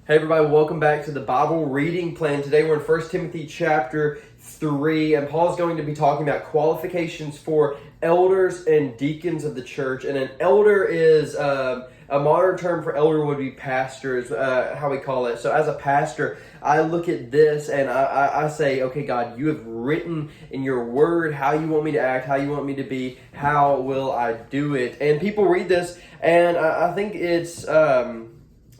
Hey everybody, welcome back to the Bible reading plan. Today we're in 1 Timothy chapter 3, and Paul is going to be talking about qualifications for elders and deacons of the church. And an elder is a modern term for elder would be pastor, is how we call it. So as a pastor, I look at this and I say, okay, God, you have written in your word how you want me to act, how you want me to be, how will I do it? And people read this, and I think it's...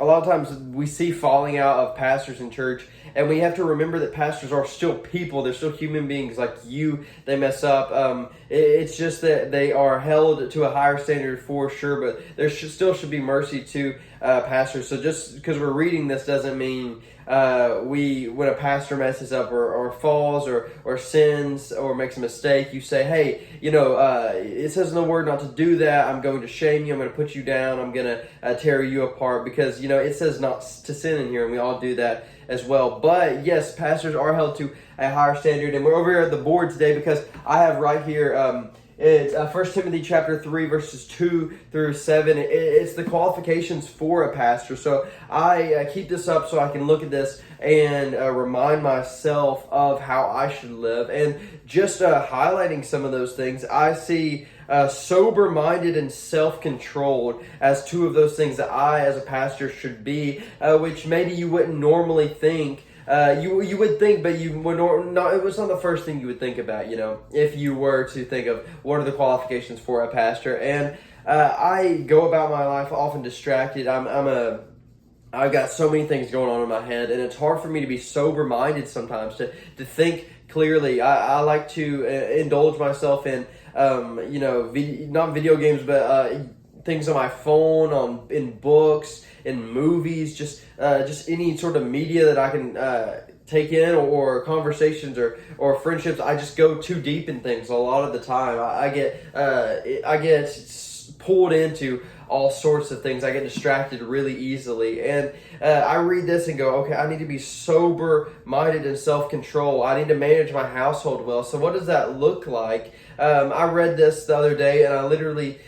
a lot of times we see falling out of pastors in church, and we have to remember that pastors are still people. They're still human beings like you. They mess up. It's just that they are held to a higher standard for sure, but there still should be mercy to pastors. So just because we're reading this doesn't mean when a pastor messes up or falls or sins or makes a mistake, you say, hey, it says in the word not to do that. I'm going to shame you. I'm going to put you down. I'm going to tear you apart because, it says not to sin in here, and we all do that as well. But yes, pastors are held to a higher standard, and we're over here at the board today because I have right here, it's 1 Timothy chapter 3, verses 2 through 7. It's the qualifications for a pastor. So I keep this up so I can look at this and remind myself of how I should live. And just highlighting some of those things, I see sober-minded and self-controlled as two of those things that I, as a pastor, should be, which maybe you wouldn't normally think. You would think, but you would not. It was not the first thing you would think about. If you were to think of what are the qualifications for a pastor, and I go about my life often distracted. I've got so many things going on in my head, and it's hard for me to be sober-minded sometimes to think clearly. I like to indulge myself in not video games, but things on my phone, in books, in movies, just any sort of media that I can take in, or conversations or friendships. I just go too deep in things a lot of the time. I get pulled into all sorts of things. I get distracted really easily, and I read this and go, okay, I need to be sober-minded and self-control. I need to manage my household well. So what does that look like? I read this the other day, and I literally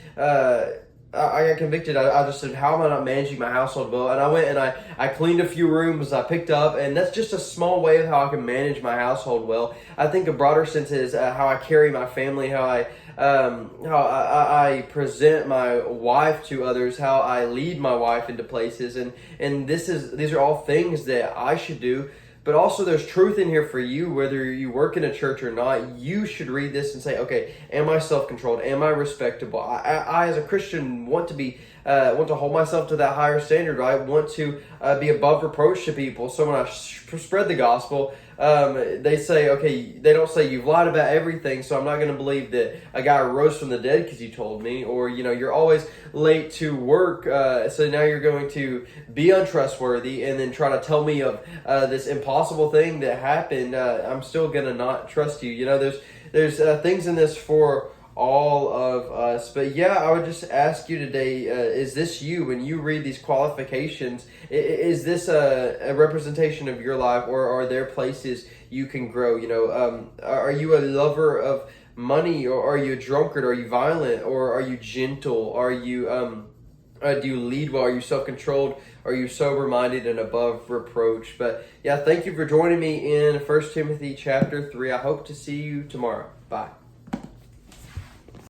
I got convicted. I just said, how am I not managing my household well? And I went and I cleaned a few rooms I picked up, and that's just a small way of how I can manage my household well. I think a broader sense is how I carry my family, how I present my wife to others, how I lead my wife into places, and these are all things that I should do. But also there's truth in here for you, whether you work in a church or not. You should read this and say, okay, am I self-controlled? Am I respectable? I as a Christian want to hold myself to that higher standard. I want to be above reproach to people. So when I spread the gospel, they say, okay, they don't say you've lied about everything, so I'm not going to believe that a guy rose from the dead because you told me, or you're always late to work, so now you're going to be untrustworthy and then try to tell me of this impossible thing that happened. I'm still going to not trust you. There's things in this for all of us. But yeah, I would just ask you today, is this you when you read these qualifications? Is this a representation of your life, or are there places you can grow? Are you a lover of money, or are you a drunkard? Are you violent, or are you gentle? Are you do you lead well? Are you self-controlled? Are you sober-minded and above reproach? But yeah, thank you for joining me in 1 Timothy chapter 3. I hope to see you tomorrow. Bye.